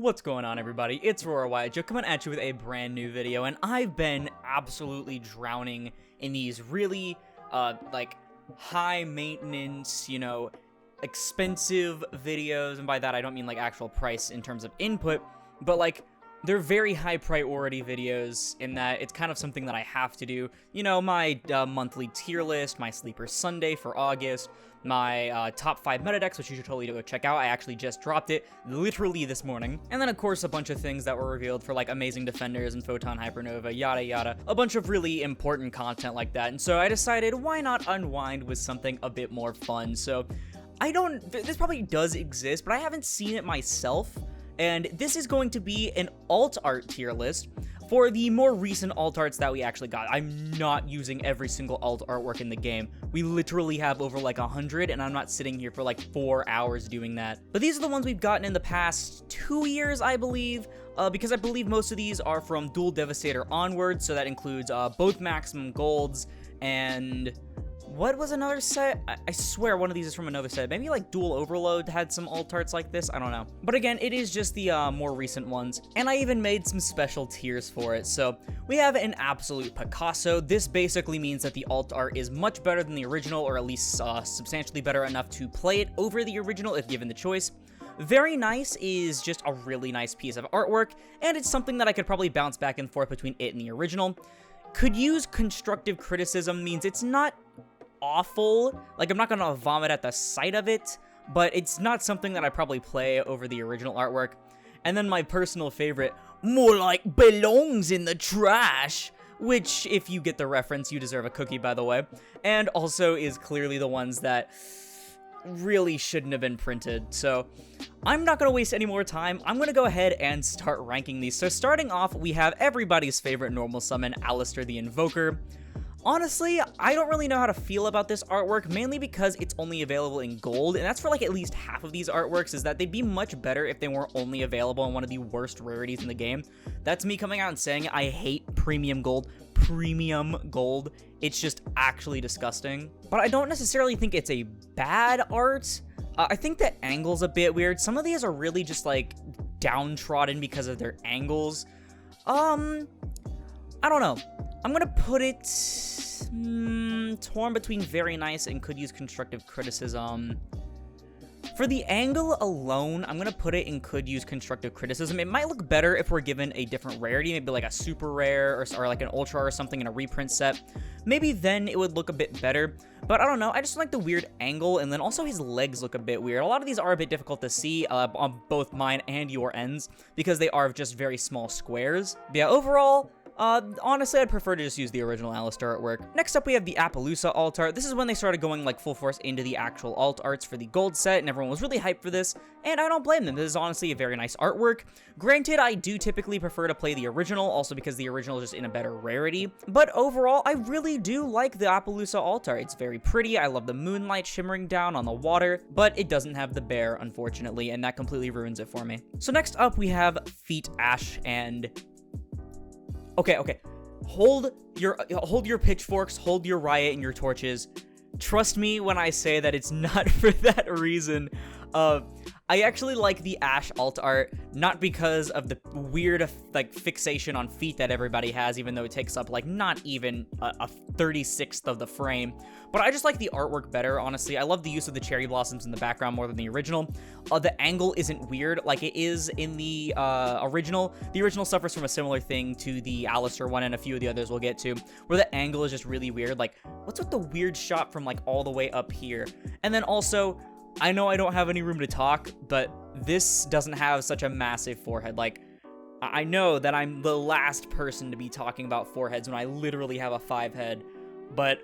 What's going on, everybody? It's Joe coming at you with a brand new video, and I've been absolutely drowning in these really, high maintenance, expensive videos, and by that I don't mean like actual price in terms of input, but like they're very high priority videos in that it's kind of something that I have to do. My monthly tier list, my Sleeper Sunday for August, my top 5 meta decks, which you should totally go check out. I actually just dropped it literally this morning. And then of course a bunch of things that were revealed for like Amazing Defenders and Photon Hypernova, yada yada. A bunch of really important content like that. And so I decided, why not unwind with something a bit more fun? So this probably does exist, but I haven't seen it myself. And this is going to be an alt art tier list for the more recent alt arts that we actually got. I'm not using every single alt artwork in the game. We literally have over like 100, and I'm not sitting here for like 4 hours doing that. But these are the ones we've gotten in the past 2 years, I believe, because I believe most of these are from Dual Devastator onwards, so that includes both Maximum Golds and... what was another set? I swear one of these is from another set. Maybe like Dual Overload had some alt arts like this. I don't know. But again, it is just the more recent ones. And I even made some special tiers for it. So we have an absolute Picasso. This basically means that the alt art is much better than the original, or at least substantially better enough to play it over the original if given the choice. Very Nice is just a really nice piece of artwork, and it's something that I could probably bounce back and forth between it and the original. Could use constructive criticism means it's not awful. Like, I'm not gonna vomit at the sight of it, but it's not something that I probably play over the original artwork. And then my personal favorite, more like belongs in the trash, which, if you get the reference, you deserve a cookie, by the way, and also is clearly the ones that really shouldn't have been printed. So I'm not gonna waste any more time. I'm gonna go ahead and start ranking these. So starting off, we have everybody's favorite normal summon, Alistair the Invoker. Honestly, I don't really know how to feel about this artwork, mainly because it's only available in gold, and that's for like at least half of these artworks, is that they'd be much better if they weren't only available in one of the worst rarities in the game. That's me coming out and saying I hate premium gold. It's just actually disgusting. But I don't necessarily think it's a bad art. I think the angle's a bit weird. Some of these are really just like downtrodden because of their angles. I don't know. I'm gonna put it torn between very nice and could use constructive criticism. For the angle alone, I'm gonna put it in could use constructive criticism. It might look better if we're given a different rarity, maybe like a super rare or like an ultra or something in a reprint set. Maybe then it would look a bit better, but I don't know. I just like the weird angle, and then also his legs look a bit weird. A lot of these are a bit difficult to see on both mine and your ends because they are just very small squares. But yeah, overall, honestly, I'd prefer to just use the original Alistair artwork. Next up, we have the Appaloosa Altar. This is when they started going like full force into the actual alt arts for the gold set, and everyone was really hyped for this, and I don't blame them. This is honestly a very nice artwork. Granted, I do typically prefer to play the original, also because the original is just in a better rarity, but overall, I really do like the Appaloosa Altar. It's very pretty. I love the moonlight shimmering down on the water, but it doesn't have the bear, unfortunately, and that completely ruins it for me. So next up, we have Feet Ash and... Okay. Hold your pitchforks, hold your riot and your torches. Trust me when I say that it's not for that reason. I actually like the Ash alt art, not because of the weird like fixation on feet that everybody has, even though it takes up like not even a 36th of the frame. But I just like the artwork better, honestly. I love the use of the cherry blossoms in the background more than the original. The angle isn't weird like it is in the original. The original suffers from a similar thing to the Alistair one and a few of the others we'll get to, where the angle is just really weird. Like, what's with the weird shot from like all the way up here? And then also, I know I don't have any room to talk, but this doesn't have such a massive forehead. Like, I know that I'm the last person to be talking about foreheads when I literally have a 5 head, but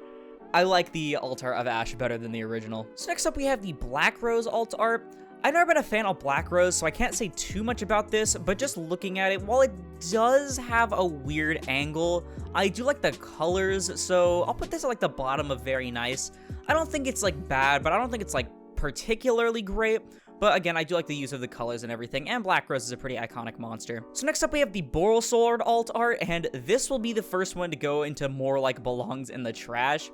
I like the Altar of Ash better than the original. So next up, we have the Black Rose alt art. I've never been a fan of Black Rose, so I can't say too much about this, but just looking at it, while it does have a weird angle, I do like the colors, so I'll put this at like the bottom of very nice. I don't think it's like bad, but I don't think it's like particularly great, but again, I do like the use of the colors and everything, and Black Rose is a pretty iconic monster. So next up, we have the Boral Sword alt art, and this will be the first one to go into more like belongs in the trash.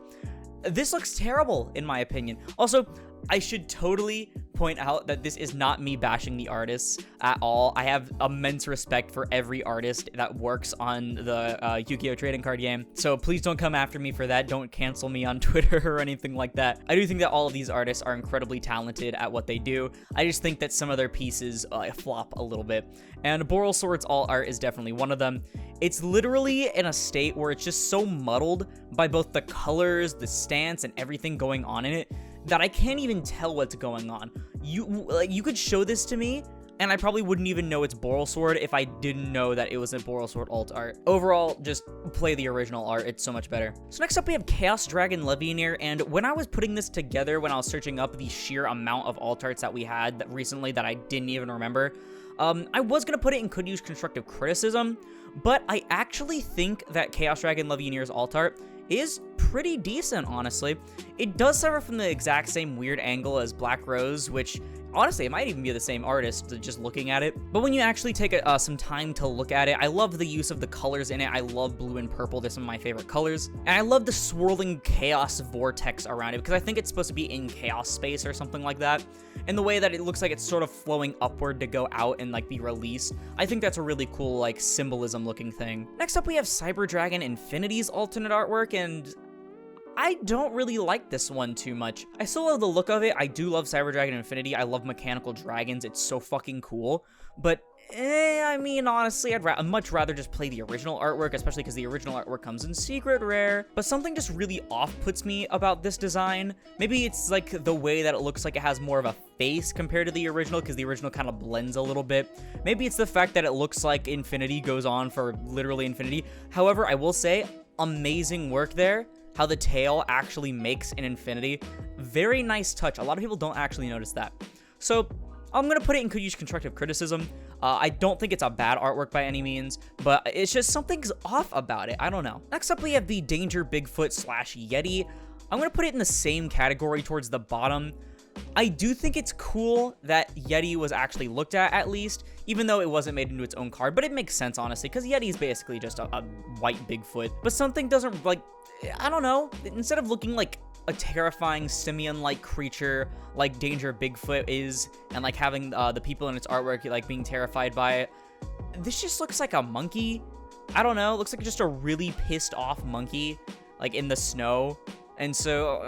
This looks terrible, in my opinion. Also, I should totally point out that this is not me bashing the artists at all. I have immense respect for every artist that works on the Yu-Gi-Oh! Trading card game, so please don't come after me for that. Don't cancel me on Twitter or anything like that. I do think that all of these artists are incredibly talented at what they do. I just think that some of their pieces flop a little bit, and Boral Sword's alt art is definitely one of them. It's literally in a state where it's just so muddled by both the colors, the stance, and everything going on in it that I can't even tell what's going on. You could show this to me, and I probably wouldn't even know it's Boral Sword if I didn't know that it was a Boral Sword alt art. Overall, just play the original art. It's so much better. So next up, we have Chaos Dragon Legionnaire, and when I was putting this together, when I was searching up the sheer amount of alt arts that we had recently that I didn't even remember, I was going to put it in could use constructive criticism, but I actually think that Chaos Dragon Legionnaire's alt art is pretty decent, honestly. It does suffer from the exact same weird angle as Black Rose, which honestly, it might even be the same artist just looking at it. But when you actually take some time to look at it, I love the use of the colors in it. I love blue and purple. They're some of my favorite colors. And I love the swirling chaos vortex around it because I think it's supposed to be in chaos space or something like that. And the way that it looks like it's sort of flowing upward to go out and like be released, I think that's a really cool like symbolism looking thing. Next up, we have Cyber Dragon Infinity's alternate artwork, and I don't really like this one too much. I still love the look of it. I do love Cyber Dragon Infinity. I love mechanical dragons. It's so fucking cool. But, I mean, honestly, I'd much rather just play the original artwork, especially because the original artwork comes in secret rare. But something just really off-puts me about this design. Maybe it's like the way that it looks like it has more of a face compared to the original, because the original kind of blends a little bit. Maybe it's the fact that it looks like Infinity goes on for literally infinity. However, I will say, amazing work there. How the tail actually makes an infinity. Very nice touch. A lot of people don't actually notice that. So I'm going to put it in could use constructive criticism. I don't think it's a bad artwork by any means, but it's just something's off about it. I don't know. Next up, we have the Danger Bigfoot / Yeti. I'm going to put it in the same category towards the bottom. I do think it's cool that Yeti was actually looked at least, even though it wasn't made into its own card, but it makes sense, honestly, because Yeti is basically just a white Bigfoot. But something doesn't, like, I don't know, instead of looking like a terrifying simian-like creature like Danger Bigfoot is, and like having the people in its artwork like being terrified by it, this just looks like a monkey. I don't know, it looks like just a really pissed off monkey, like in the snow. And so,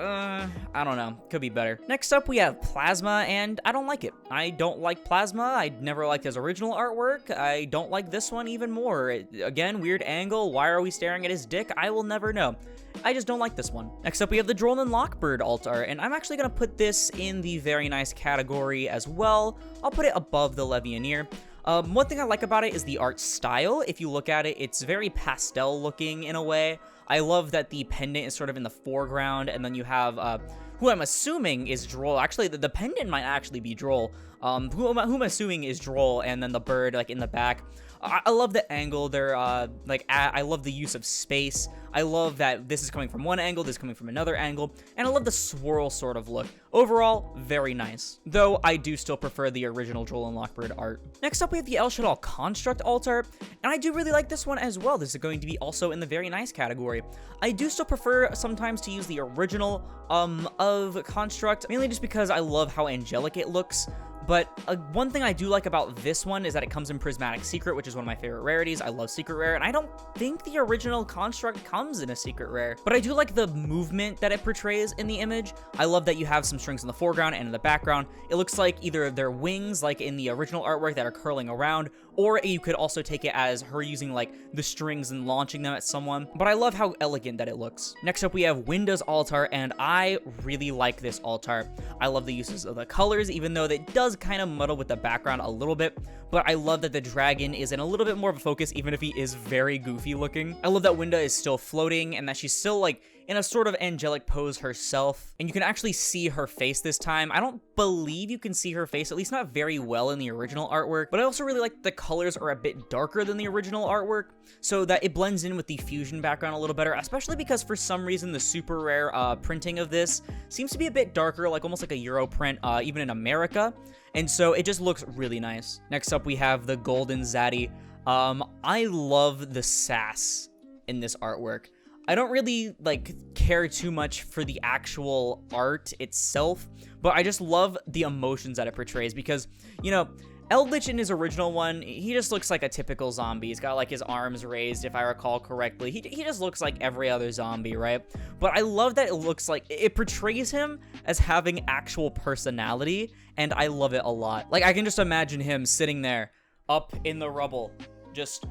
I don't know. Could be better. Next up, we have Plasma, and I don't like it. I don't like Plasma. I never liked his original artwork. I don't like this one even more. Again, weird angle. Why are we staring at his dick? I will never know. I just don't like this one. Next up, we have the Droll and Lockbird Altar, and I'm actually going to put this in the very nice category as well. I'll put it above the Legionnaire. One thing I like about it is the art style. If you look at it, it's very pastel looking in a way. I love that the pendant is sort of in the foreground, and then you have, who I'm assuming is Droll. Actually, the pendant might actually be Droll. Who I'm assuming is Droll, and then the bird, like, in the back. I love the angle. They're, I love the use of space. I love that this is coming from one angle, this is coming from another angle, and I love the swirl sort of look. Overall, very nice. Though, I do still prefer the original Droll and Lockbird art. Next up, we have the Shadol Construct Altar, and I do really like this one as well. This is going to be also in the very nice category. I do still prefer sometimes to use the original of Construct, mainly just because I love how angelic it looks. But one thing I do like about this one is that it comes in Prismatic Secret, which is one of my favorite rarities. I love Secret Rare, and I don't think the original Construct comes in a Secret Rare. But I do like the movement that it portrays in the image. I love that you have some strings in the foreground and in the background. It looks like either their wings, like in the original artwork, that are curling around, or you could also take it as her using like the strings and launching them at someone. But I love how elegant that it looks. Next up, we have Windows Altar, and I really like this altar. I love the uses of the colors, even though it does kind of muddle with the background a little bit, but I love that the dragon is in a little bit more of a focus, even if he is very goofy looking. I love that Winda is still floating and that she's still like in a sort of angelic pose herself, and you can actually see her face this time. I don't believe you can see her face, at least not very well in the original artwork, but I also really like the colors are a bit darker than the original artwork, so that it blends in with the fusion background a little better, especially because for some reason the super rare printing of this seems to be a bit darker, like almost like a Euro print, even in America, and so it just looks really nice. Next up, we have the Golden Zaddy. I love the sass in this artwork. I don't really, like, care too much for the actual art itself, but I just love the emotions that it portrays because, you know, Eldritch in his original one, he just looks like a typical zombie. He's got, like, his arms raised, if I recall correctly. He just looks like every other zombie, right? But I love that it looks like, it portrays him as having actual personality, and I love it a lot. Like, I can just imagine him sitting there, up in the rubble, just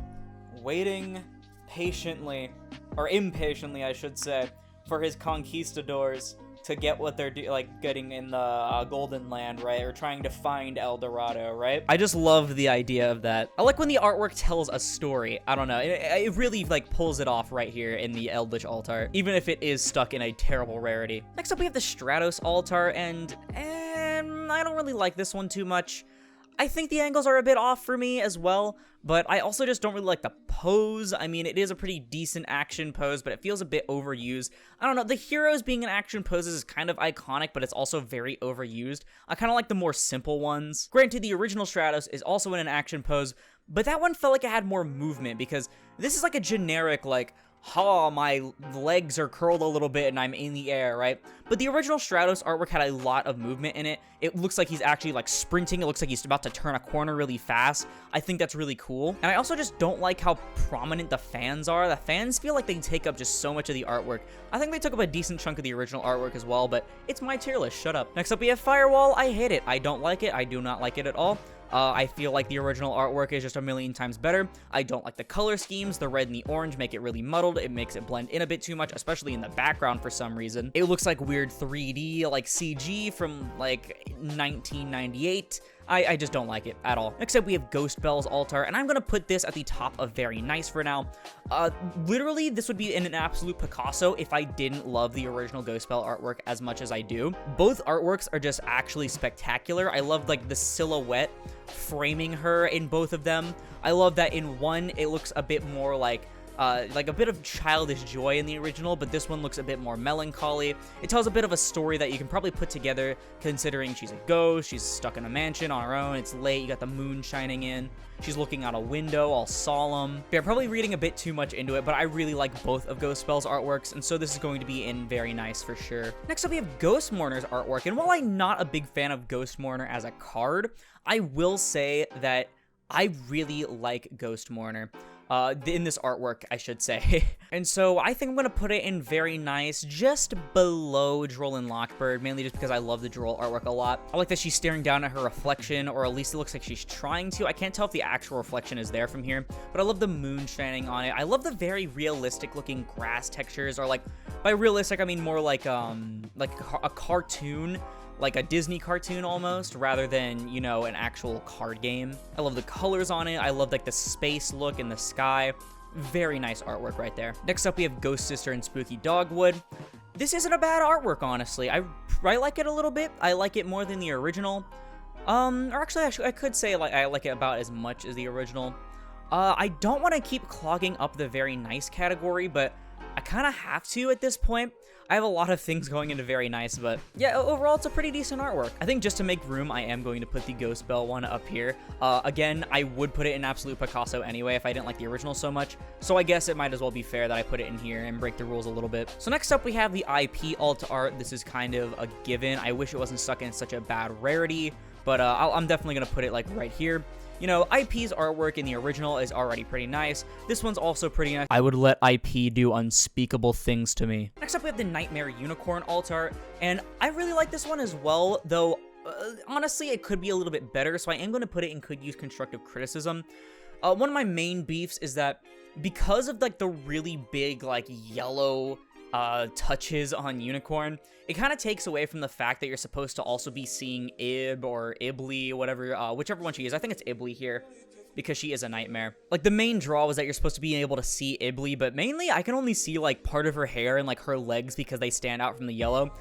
waiting patiently, or impatiently, I should say, for his conquistadors to get what they're getting in the Golden Land, right? Or trying to find El Dorado, right? I just love the idea of that. I like when the artwork tells a story. I don't know. It really, like, pulls it off right here in the Eldritch Altar, even if it is stuck in a terrible rarity. Next up, we have the Stratos Altar, and I don't really like this one too much. I think the angles are a bit off for me as well, but I also just don't really like the pose. I mean, it is a pretty decent action pose, but it feels a bit overused. I don't know, the heroes being in action poses is kind of iconic, but it's also very overused. I kind of like the more simple ones. Granted, the original Stratos is also in an action pose, but that one felt like it had more movement, because this is like a generic, like, my legs are curled a little bit and I'm in the air, right? But the original Stratos artwork had a lot of movement in it. It looks like he's actually, like, sprinting. It looks like he's about to turn a corner really fast. I think that's really cool. And I also just don't like how prominent the fans are. The fans feel like they take up just so much of the artwork. I think they took up a decent chunk of the original artwork as well, but it's my tier list. Shut up. Next up, we have Firewall. I hate it. I don't like it. I do not like it at all. I feel like the original artwork is just a million times better. I don't like the color schemes. The red and the orange make it really muddled. It makes it blend in a bit too much, especially in the background for some reason. It looks like weird 3D, like CG from, like, 1998. I just don't like it at all. Next up, we have Ghost Bell's Altar, and I'm gonna put this at the top of very nice for now. Literally, this would be in an absolute Picasso if I didn't love the original Ghost Bell artwork as much as I do. Both artworks are just actually spectacular. I love, like, the silhouette framing her in both of them. I love that in one, it looks a bit more like a bit of childish joy in the original, but this one looks a bit more melancholy. It tells a bit of a story that you can probably put together, considering she's a ghost, she's stuck in a mansion on her own, it's late, you got the moon shining in, she's looking out a window, all solemn. Yeah, I'm probably reading a bit too much into it, but I really like both of Ghost Bell's artworks, and so this is going to be in very nice for sure. Next up, we have Ghost Mourner's artwork, and while I'm not a big fan of Ghost Mourner as a card, I will say that I really like Ghost Mourner. In this artwork, I should say. And so I think I'm going to put it in very nice, just below Droll and Lockbird, mainly just because I love the Droll artwork a lot. I like that she's staring down at her reflection, or at least it looks like she's trying to. I can't tell if the actual reflection is there from here, but I love the moon shining on it. I love the very realistic looking grass textures, or, like, by realistic, I mean more like a cartoon, like a Disney cartoon almost, rather than, you know, an actual card game. I love the colors on it. I love, like, the space look in the sky. Very nice artwork right there. Next up, we have Ghost Sister and Spooky Dogwood. This isn't a bad artwork, honestly. I like it a little bit. I like it more than the original. Or actually, I could say, like, I like it about as much as the original. I don't want to keep clogging up the very nice category, but I kind of have to at this point. I have a lot of things going into very nice, but yeah, overall, it's a pretty decent artwork. I think just to make room, I am going to put the Ghost Bell one up here. Again, I would put it in Absolute Picasso anyway if I didn't like the original so much, so I guess it might as well be fair that I put it in here and break the rules a little bit. So next up, we have the IP alt art. This is kind of a given. I wish it wasn't stuck in such a bad rarity, but I'm definitely going to put it, like, right here. You know, IP's artwork in the original is already pretty nice. This one's also pretty nice. I would let IP do unspeakable things to me. Next up, we have the Nightmare Unicorn Altar, and I really like this one as well, though honestly, it could be a little bit better, so I am going to put it in could use constructive criticism. One of my main beefs is that because of, like, the really big, like, yellow touches on Unicorn, it kind of takes away from the fact that you're supposed to also be seeing Ib or Ibly, whatever, whichever one she is. I think it's Ibly here, because she is a nightmare. Like, the main draw was that you're supposed to be able to see Ibly, but mainly I can only see, like, part of her hair and, like, her legs because they stand out from the yellow.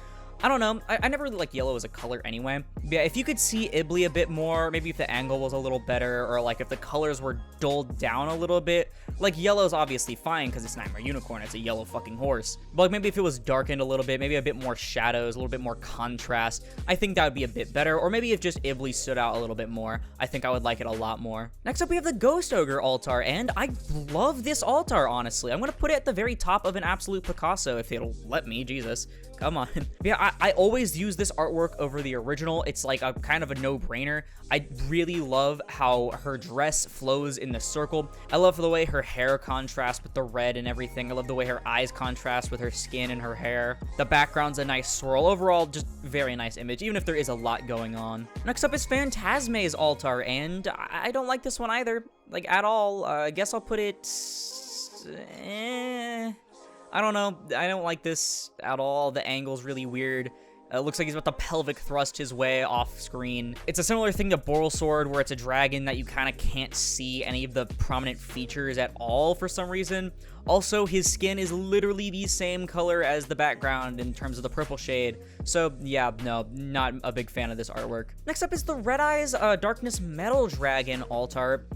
I don't know. I never really like yellow as a color anyway. But yeah, if you could see Ibli a bit more, maybe if the angle was a little better, or like if the colors were dulled down a little bit. Like yellow's obviously fine because it's Nightmare Unicorn. It's a yellow fucking horse. But like maybe if it was darkened a little bit, maybe a bit more shadows, a little bit more contrast, I think that would be a bit better. Or maybe if just Ibli stood out a little bit more, I think I would like it a lot more. Next up, we have the Ghost Ogre Altar, and I love this altar, honestly. I'm gonna put it at the very top of an absolute Picasso if it'll let me, Jesus. Come on. Yeah, I always use this artwork over the original. It's like a kind of a no-brainer. I really love how her dress flows in the circle. I love the way her hair contrasts with the red and everything. I love the way her eyes contrast with her skin and her hair. The background's a nice swirl. Overall, just very nice image, even if there is a lot going on. Next up is Phantasme's Altar, and I don't like this one either, like at all. I guess I'll put it... I don't know. I don't like this at all. The angle's really weird. Looks like he's about to pelvic thrust his way off screen. It's a similar thing to Borrelsword, where it's a dragon that you kind of can't see any of the prominent features at all for some reason. Also, his skin is literally the same color as the background in terms of the purple shade. So yeah, no, not a big fan of this artwork. Next up is the Red Eyes Darkness Metal Dragon Altar.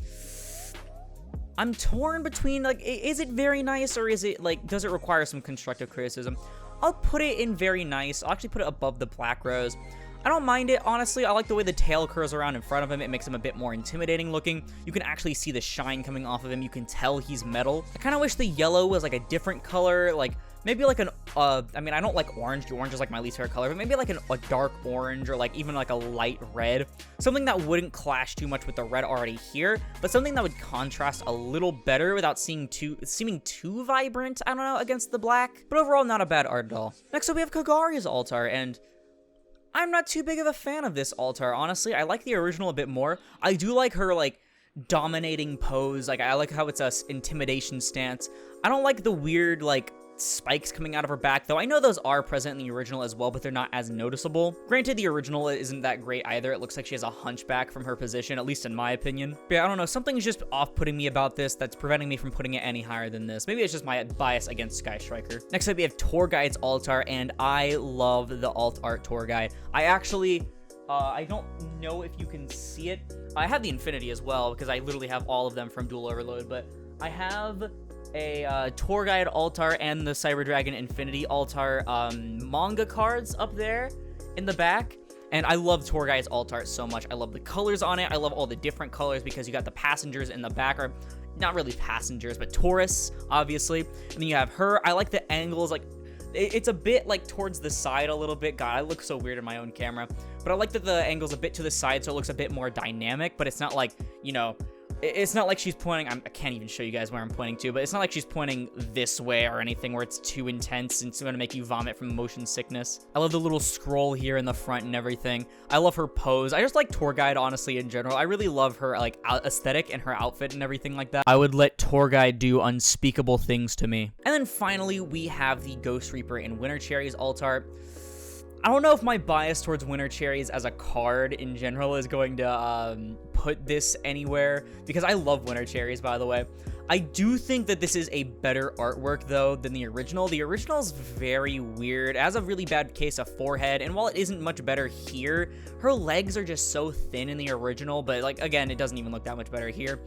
I'm torn between, like, is it very nice, or is it, like, does it require some constructive criticism? I'll put it in very nice. I'll actually put it above the Black Rose. I don't mind it, honestly. I like the way the tail curls around in front of him. It makes him a bit more intimidating looking. You can actually see the shine coming off of him. You can tell he's metal. I kind of wish the yellow was, like, a different color, like... Maybe like an, I mean, I don't like orange. Orange is like my least favorite color, but maybe like a dark orange, or like even like a light red. Something that wouldn't clash too much with the red already here, but something that would contrast a little better without seeming too vibrant, I don't know, against the black. But overall, not a bad art at all. Next up, we have Kagari's Altar, and I'm not too big of a fan of this altar, honestly. I like the original a bit more. I do like her, like, dominating pose. Like, I like how it's a intimidation stance. I don't like the weird, like, spikes coming out of her back, though I know those are present in the original as well, but they're not as noticeable. Granted, the original isn't that great either. It looks like she has a hunchback from her position, at least in my opinion. But yeah, I don't know, something's just off-putting me about this that's preventing me from putting it any higher than this. Maybe it's just my bias against Sky Striker. Next up, we have Tour Guide's Altar, and I love the alt art Tour Guide. I actually... I don't know if you can see it. I have the Infinity as well, because I literally have all of them from Dual Overload, but I have a Tour Guide Altar and the Cyber Dragon Infinity Altar manga cards up there in the back. And I love Tour Guide's Altar so much. I love the colors on it. I love all the different colors because you got the passengers in the back, or not really passengers, but tourists, obviously. And then you have her. I like the angles, like, it's a bit like towards the side a little bit. God, I look so weird in my own camera. But I like that the angle's a bit to the side, so it looks a bit more dynamic, but it's not like, you know, it's not like she's pointing, I can't even show you guys where I'm pointing to, but it's not like she's pointing this way or anything where it's too intense and it's going to make you vomit from motion sickness. I love the little scroll here in the front and everything. I love her pose. I just like Tour Guide, honestly, in general. I really love her, like, aesthetic and her outfit and everything like that. I would let Tour Guide do unspeakable things to me. And then finally, we have the Ghost Reaper in Winter Cherry's Altar. I don't know if my bias towards Winter Cherries as a card in general is going to put this anywhere, because I love Winter Cherries, by the way. I do think that this is a better artwork, though, than the original. The original is very weird. It has a really bad case of forehead, and while it isn't much better here, her legs are just so thin in the original, but, like, again, it doesn't even look that much better here.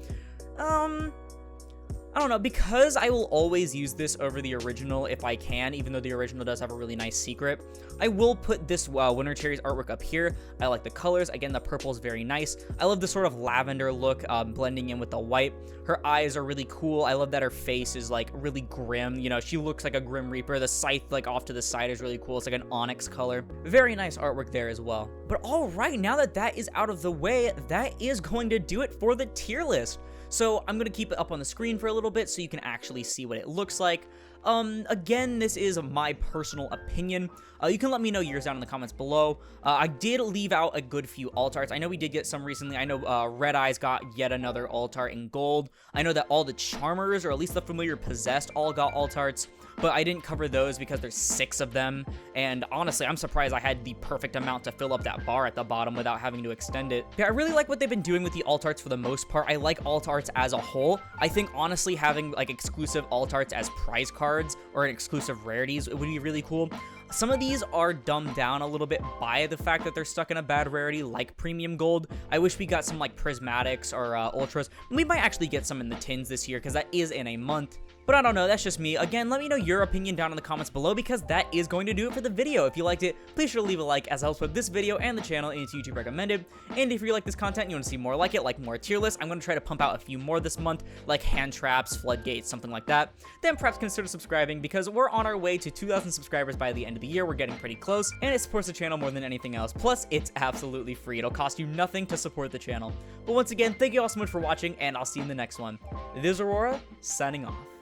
I don't know, because I will always use this over the original if I can, even though the original does have a really nice secret. I will put this Winter Cherry's artwork up here. I like the colors. Again, the purple is very nice. I love the sort of lavender look blending in with the white. Her eyes are really cool. I love that her face is, like, really grim. You know, she looks like a Grim Reaper. The scythe, like, off to the side is really cool. It's like an onyx color. Very nice artwork there as well. But all right, now that that is out of the way, that is going to do it for the tier list. So I'm going to keep it up on the screen for a little bit so you can actually see what it looks like. Again, this is my personal opinion. You can let me know yours down in the comments below. I did leave out a good few alt arts. I know we did get some recently. I know Red Eyes got yet another alt art in gold. I know that all the Charmers, or at least the Familiar Possessed, all got alt arts, but I didn't cover those because there's 6 of them, and honestly, I'm surprised I had the perfect amount to fill up that bar at the bottom without having to extend it. Yeah, I really like what they've been doing with the alt arts for the most part. I like alt arts as a whole. I think, honestly, having, like, exclusive alt arts as prize cards or exclusive rarities, it would be really cool. Some of these are dumbed down a little bit by the fact that they're stuck in a bad rarity, like Premium Gold. I wish we got some like Prismatics or Ultras. We might actually get some in the tins this year because that is in a month. But I don't know, that's just me. Again, let me know your opinion down in the comments below because that is going to do it for the video. If you liked it, please sure to leave a like as it helps with this video and the channel and it's YouTube recommended. And if you like this content and you want to see more like it, like more tier lists, I'm going to try to pump out a few more this month, like hand traps, floodgates, something like that. Then perhaps consider subscribing because we're on our way to 2,000 subscribers by the end of the year. We're getting pretty close and it supports the channel more than anything else. Plus, it's absolutely free. It'll cost you nothing to support the channel. But once again, thank you all so much for watching and I'll see you in the next one. This is Aurora, signing off.